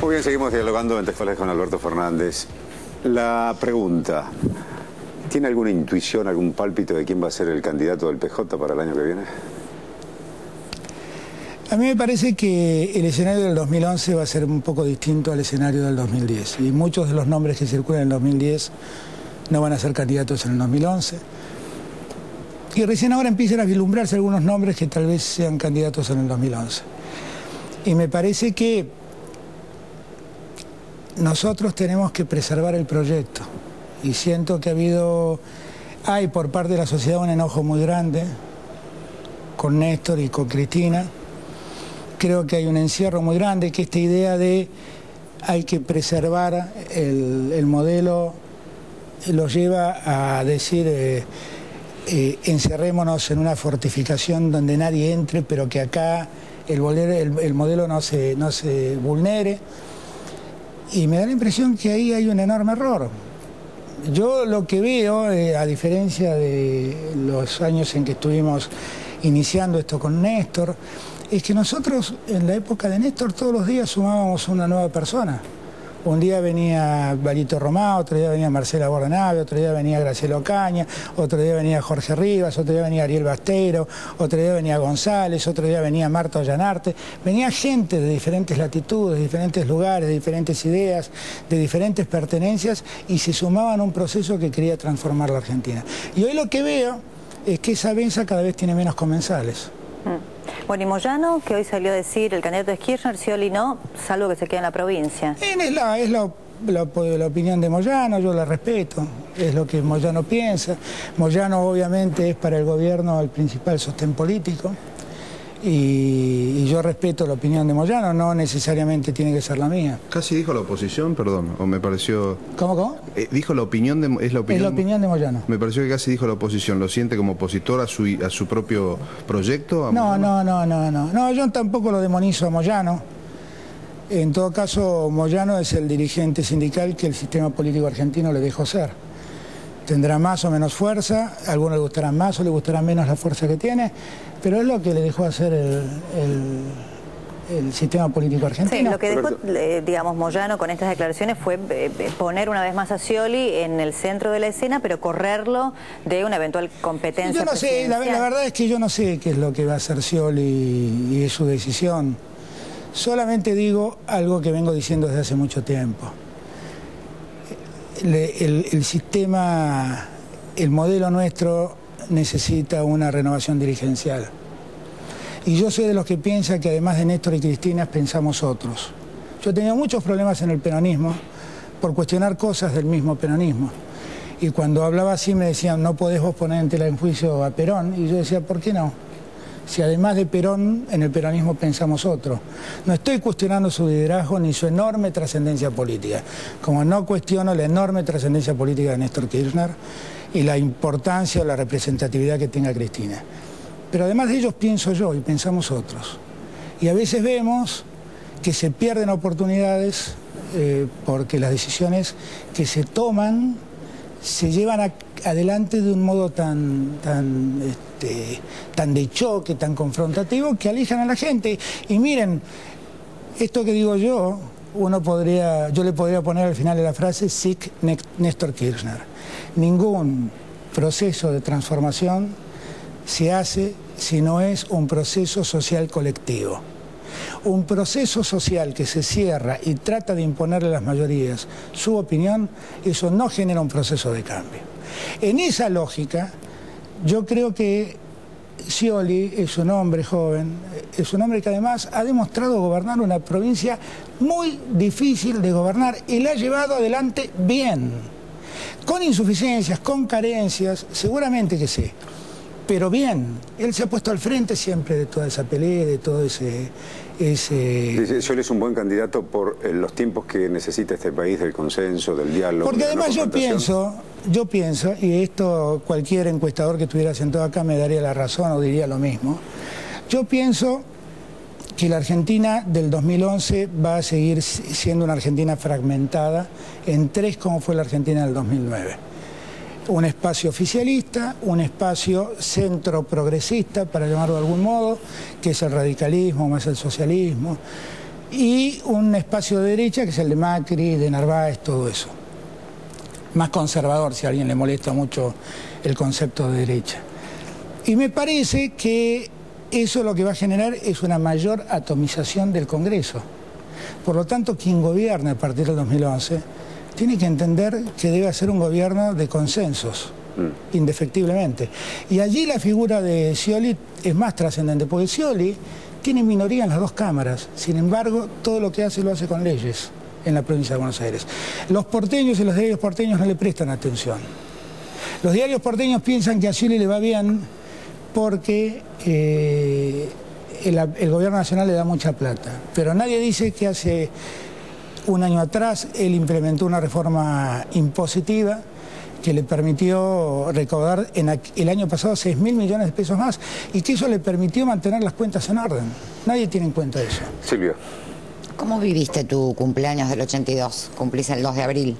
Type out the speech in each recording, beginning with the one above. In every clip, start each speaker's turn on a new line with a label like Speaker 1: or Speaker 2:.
Speaker 1: Muy bien, seguimos dialogando en Textuales con Alberto Fernández. La pregunta, ¿tiene alguna intuición, algún pálpito de quién va a ser el candidato del PJ para el año que viene?
Speaker 2: A mí me parece que el escenario del 2011 va a ser un poco distinto al escenario del 2010. Y muchos de los nombres que circulan en el 2010 no van a ser candidatos en el 2011. Y recién ahora empiezan a vislumbrarse algunos nombres que tal vez sean candidatos en el 2011. Y me parece que nosotros tenemos que preservar el proyecto. Y siento que hay por parte de la sociedad un enojo muy grande con Néstor y con Cristina. Creo que hay un encierro muy grande, que esta idea de hay que preservar el modelo lo lleva a decir encerrémonos en una fortificación donde nadie entre, pero que acá el modelo no se vulnere. Y me da la impresión que ahí hay un enorme error. Yo lo que veo, a diferencia de los años en que estuvimos iniciando esto con Néstor, es que nosotros en la época de Néstor todos los días sumábamos una nueva persona. Un día venía Balito Romá, otro día venía Marcela Bordenave, otro día venía Graciela Ocaña, otro día venía Jorge Rivas, otro día venía Ariel Bastero, otro día venía González, otro día venía Marta Ollanarte. Venía gente de diferentes latitudes, de diferentes lugares, de diferentes ideas, de diferentes pertenencias y se sumaban a un proceso que quería transformar la Argentina. Y hoy lo que veo es que esa mesa cada vez tiene menos comensales.
Speaker 3: Bueno, y Moyano, que hoy salió a decir, el candidato es Kirchner, Scioli no, salvo que se quede en la provincia.
Speaker 2: Es la opinión de Moyano, yo la respeto, es lo que Moyano piensa. Moyano obviamente es para el gobierno el principal sostén político y yo respeto la opinión de Moyano, no necesariamente tiene que ser la mía.
Speaker 4: Casi dijo la oposición, perdón, o me pareció...
Speaker 2: ¿Cómo?
Speaker 4: Dijo la opinión de... Es la opinión
Speaker 2: de Moyano.
Speaker 4: Me pareció que casi dijo la oposición. ¿Lo siente como opositor a su propio proyecto?
Speaker 2: No, yo tampoco lo demonizo a Moyano. En todo caso, Moyano es el dirigente sindical que el sistema político argentino le dejó ser. Tendrá más o menos fuerza, a algunos le gustarán más o le gustará menos la fuerza que tiene, pero es lo que le dejó hacer el sistema político argentino.
Speaker 3: Sí, lo que dejó, digamos, Moyano con estas declaraciones fue poner una vez más a Scioli en el centro de la escena, pero correrlo de una eventual competencia.
Speaker 2: Yo no sé, la verdad es que yo no sé qué es lo que va a hacer Scioli y es su decisión. Solamente digo algo que vengo diciendo desde hace mucho tiempo. El sistema, el modelo nuestro necesita una renovación dirigencial. Y yo soy de los que piensan que además de Néstor y Cristina pensamos otros. Yo he tenido muchos problemas en el peronismo por cuestionar cosas del mismo peronismo. Y cuando hablaba así me decían, no podés vos poner en tela en juicio a Perón. Y yo decía, ¿por qué no? Si además de Perón, en el peronismo pensamos otro. No estoy cuestionando su liderazgo ni su enorme trascendencia política, como no cuestiono la enorme trascendencia política de Néstor Kirchner y la importancia o la representatividad que tenga Cristina. Pero además de ellos pienso yo y pensamos otros. Y a veces vemos que se pierden oportunidades porque las decisiones que se toman se llevan adelante de un modo tan de choque, tan confrontativo, que alejan a la gente. Y miren, esto que digo yo, yo le podría poner al final de la frase Sic Néstor Kirchner. Ningún proceso de transformación se hace si no es un proceso social colectivo. Un proceso social que se cierra y trata de imponerle a las mayorías su opinión, eso no genera un proceso de cambio. En esa lógica, yo creo que Scioli es un hombre joven, es un hombre que además ha demostrado gobernar una provincia muy difícil de gobernar y la ha llevado adelante bien, con insuficiencias, con carencias, seguramente que sí, pero bien. Él se ha puesto al frente siempre de toda esa pelea, de todo ese...
Speaker 1: Dice, Scioli es un buen candidato por los tiempos que necesita este país, del consenso, del diálogo.
Speaker 2: Porque además yo pienso, y esto cualquier encuestador que estuviera sentado acá me daría la razón o diría lo mismo, yo pienso que la Argentina del 2011 va a seguir siendo una Argentina fragmentada en tres, como fue la Argentina del 2009. Un espacio oficialista, un espacio centro progresista, para llamarlo de algún modo, que es el radicalismo más el socialismo, y un espacio de derecha que es el de Macri, de Narváez, todo eso. Más conservador, si a alguien le molesta mucho el concepto de derecha. Y me parece que eso lo que va a generar es una mayor atomización del Congreso. Por lo tanto, quien gobierne a partir del 2011 tiene que entender que debe ser un gobierno de consensos, indefectiblemente. Y allí la figura de Scioli es más trascendente, porque Scioli tiene minoría en las dos cámaras. Sin embargo, todo lo que hace lo hace con leyes en la provincia de Buenos Aires. Los porteños y los diarios porteños no le prestan atención. Los diarios porteños piensan que a Scioli le va bien porque el gobierno nacional le da mucha plata. Pero nadie dice que hace un año atrás él implementó una reforma impositiva que le permitió recaudar el año pasado 6.000 millones de pesos más y que eso le permitió mantener las cuentas en orden. Nadie tiene en cuenta eso.
Speaker 1: Silvio.
Speaker 5: ¿Cómo viviste tu cumpleaños del 82? Cumplís el 2 de abril.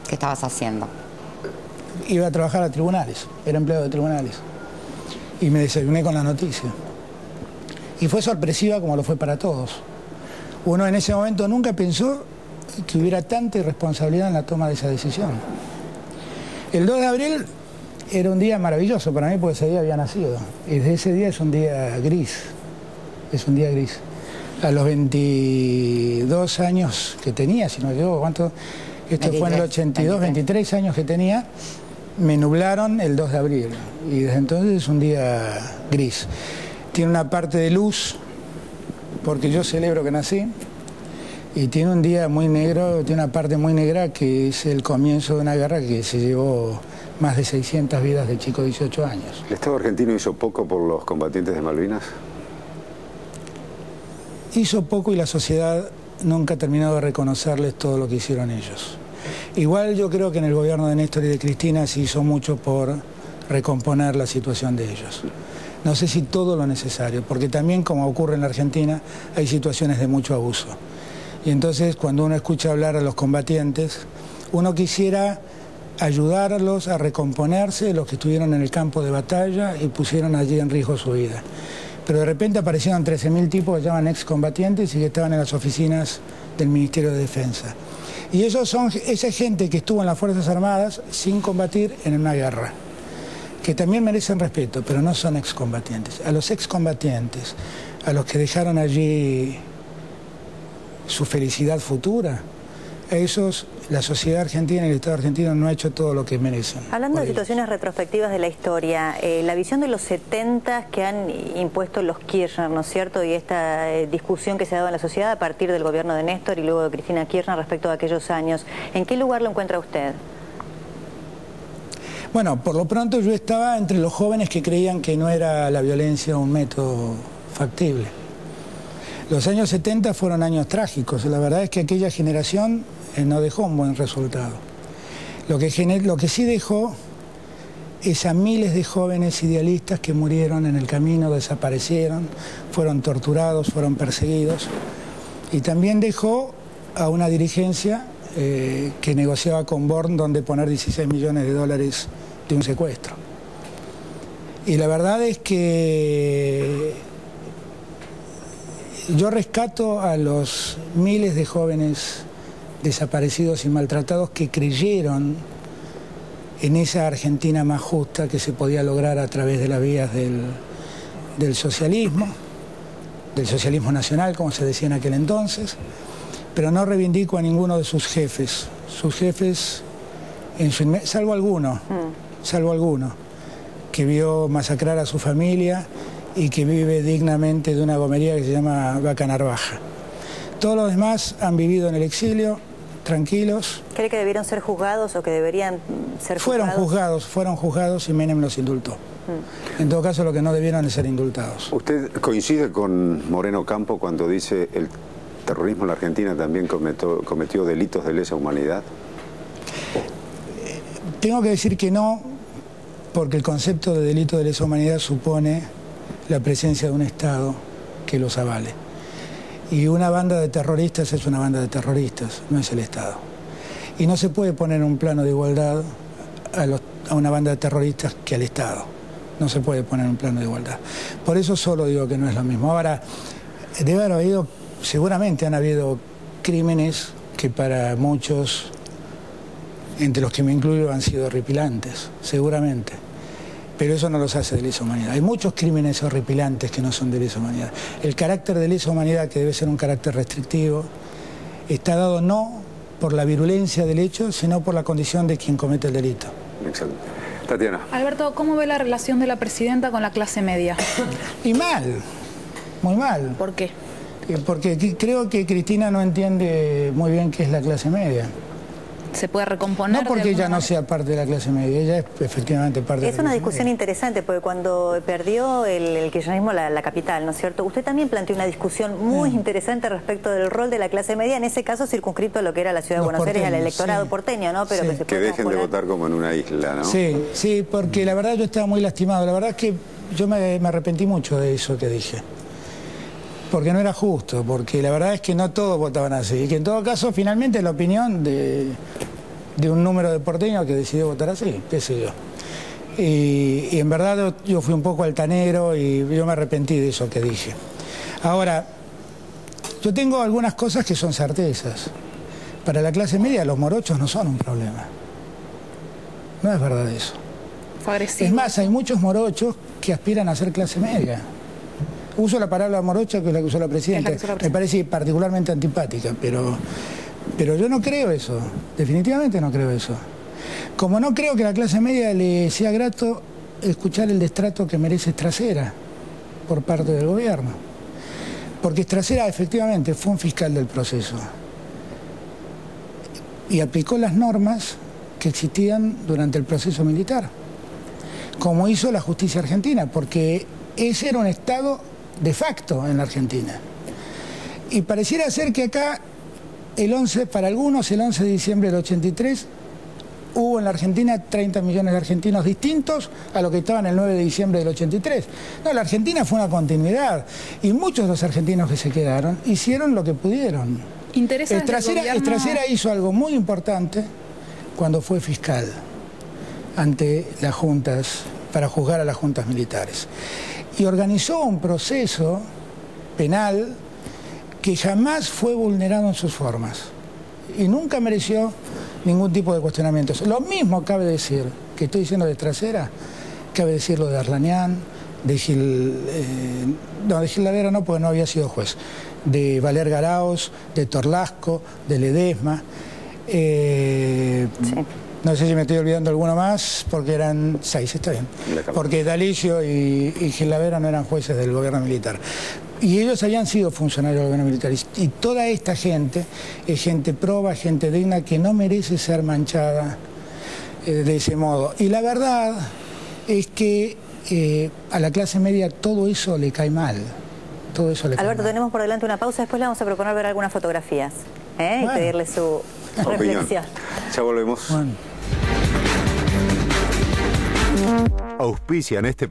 Speaker 5: ¿Qué estabas haciendo?
Speaker 2: Iba a trabajar a tribunales, era empleado de tribunales. Y me desayuné con la noticia. Y fue sorpresiva como lo fue para todos. Uno en ese momento nunca pensó que hubiera tanta irresponsabilidad en la toma de esa decisión. El 2 de abril era un día maravilloso para mí porque ese día había nacido. Y desde ese día es un día gris. Es un día gris. A los 22 años que tenía, si no me equivoco, ¿cuánto? Esto 23, fue en el 82, 23 años que tenía, me nublaron el 2 de abril. Y desde entonces es un día gris. Tiene una parte de luz, porque yo celebro que nací, y tiene un día muy negro, tiene una parte muy negra que es el comienzo de una guerra que se llevó más de 600 vidas de chicos de 18 años.
Speaker 1: ¿El Estado argentino hizo poco por los combatientes de Malvinas?
Speaker 2: Hizo poco y la sociedad nunca ha terminado de reconocerles todo lo que hicieron ellos. Igual yo creo que en el gobierno de Néstor y de Cristina se hizo mucho por recomponer la situación de ellos. No sé si todo lo necesario, porque también, como ocurre en la Argentina, hay situaciones de mucho abuso. Y entonces, cuando uno escucha hablar a los combatientes, uno quisiera ayudarlos a recomponerse de los que estuvieron en el campo de batalla y pusieron allí en riesgo su vida. Pero de repente aparecieron 13.000 tipos que llaman excombatientes y que estaban en las oficinas del Ministerio de Defensa. Y esos son esa gente que estuvo en las Fuerzas Armadas sin combatir en una guerra, que también merecen respeto, pero no son excombatientes. A los excombatientes, a los que dejaron allí su felicidad futura, a esos la sociedad argentina y el Estado argentino no ha hecho todo lo que merecen.
Speaker 3: Hablando de situaciones retrospectivas de la historia, la visión de los 70 que han impuesto los Kirchner, ¿no es cierto? Y esta discusión que se ha dado en la sociedad a partir del gobierno de Néstor y luego de Cristina Kirchner respecto a aquellos años, ¿en qué lugar lo encuentra usted?
Speaker 2: Bueno, por lo pronto yo estaba entre los jóvenes que creían que no era la violencia un método factible. Los años 70 fueron años trágicos. La verdad es que aquella generación no dejó un buen resultado. Lo que sí dejó es a miles de jóvenes idealistas que murieron en el camino, desaparecieron, fueron torturados, fueron perseguidos. Y también dejó a una dirigencia que negociaba con Born donde poner 16 millones de dólares de un secuestro. Y la verdad es que yo rescato a los miles de jóvenes desaparecidos y maltratados que creyeron en esa Argentina más justa que se podía lograr a través de las vías del socialismo nacional, como se decía en aquel entonces, pero no reivindico a ninguno de sus jefes. Sus jefes, salvo alguno, que vio masacrar a su familia y que vive dignamente de una gomería que se llama Vaca Narvaja. Todos los demás han vivido en el exilio, tranquilos.
Speaker 3: ¿Cree que debieron ser juzgados o que deberían ser juzgados?
Speaker 2: Fueron juzgados y Menem los indultó. En todo caso, lo que no debieron es ser indultados.
Speaker 1: ¿Usted coincide con Moreno Campo cuando dice el terrorismo en la Argentina también cometió delitos de lesa humanidad?
Speaker 2: Tengo que decir que no, porque el concepto de delito de lesa humanidad supone la presencia de un Estado que los avale. Y una banda de terroristas es una banda de terroristas, no es el Estado. Y no se puede poner en un plano de igualdad a una banda de terroristas que al Estado. No se puede poner en un plano de igualdad. Por eso solo digo que no es lo mismo. Ahora, debe haber habido seguramente han habido crímenes que para muchos, entre los que me incluyo, han sido horripilantes, seguramente. Pero eso no los hace de lesa humanidad. Hay muchos crímenes horripilantes que no son de lesa humanidad. El carácter de lesa humanidad, que debe ser un carácter restrictivo, está dado no por la virulencia del hecho, sino por la condición de quien comete el delito.
Speaker 1: Excelente. Tatiana.
Speaker 6: Alberto, ¿cómo ve la relación de la presidenta con la clase media?
Speaker 2: Y mal, muy mal.
Speaker 6: ¿Por qué?
Speaker 2: Porque creo que Cristina no entiende muy bien qué es la clase media.
Speaker 6: ¿Se puede recomponer?
Speaker 2: No porque ella no sea parte de la clase media, ella es efectivamente parte de la clase media.
Speaker 3: Es una discusión interesante, porque cuando perdió el kirchnerismo la capital, ¿no es cierto? Usted también planteó una discusión muy interesante respecto del rol de la clase media, en ese caso circunscrito a lo que era la ciudad de Buenos Aires, al electorado porteño, ¿no? Pero que se
Speaker 1: que dejen de votar como en una isla, ¿no?
Speaker 2: Sí, sí, porque la verdad yo estaba muy lastimado. La verdad es que yo me arrepentí mucho de eso que dije. Porque no era justo, porque la verdad es que no todos votaban así. Y que en todo caso, finalmente, la opinión de un número de porteños que decidió votar así, qué sé yo. Y en verdad yo fui un poco altanero y yo me arrepentí de eso que dije. Ahora, yo tengo algunas cosas que son certezas. Para la clase media los morochos no son un problema. No es verdad eso.
Speaker 6: Fue agresivo.
Speaker 2: Es más, hay muchos morochos que aspiran a ser clase media. Uso la palabra morocha, que es la que usó la presidenta. Me parece particularmente antipática, pero yo no creo eso. Definitivamente no creo eso. Como no creo que a la clase media le sea grato escuchar el destrato que merece Stracera por parte del gobierno. Porque Stracera efectivamente fue un fiscal del proceso y aplicó las normas que existían durante el proceso militar, como hizo la justicia argentina, porque ese era un estado de facto en la Argentina. Y pareciera ser que acá, para algunos, el 11 de diciembre del 83, hubo en la Argentina 30 millones de argentinos distintos a lo que estaban el 9 de diciembre del 83. No, la Argentina fue una continuidad. Y muchos de los argentinos que se quedaron hicieron lo que pudieron. Stracera hizo algo muy importante cuando fue fiscal ante las juntas, para juzgar a las juntas militares. Y organizó un proceso penal que jamás fue vulnerado en sus formas y nunca mereció ningún tipo de cuestionamientos. Lo mismo cabe decir, que estoy diciendo de Stracera, cabe decirlo de Arlanián, de Gil Ladera no, porque no había sido juez, de Valer Garaos, de Torlasco, de Ledesma. Sí. No sé si me estoy olvidando alguno más, porque eran 6, está bien. Porque D'Alicio y Gil Ladera no eran jueces del gobierno militar. Y ellos habían sido funcionarios del gobierno militar. Y toda esta gente es gente proba, gente digna, que no merece ser manchada de ese modo. Y la verdad es que a la clase media todo eso le cae mal. Todo eso le cae
Speaker 3: Alberto,
Speaker 2: mal.
Speaker 3: tenemos por delante una pausa, después le vamos a proponer ver algunas fotografías y pedirle su reflexión.
Speaker 1: Ya volvemos.
Speaker 2: Bueno.
Speaker 1: Auspician este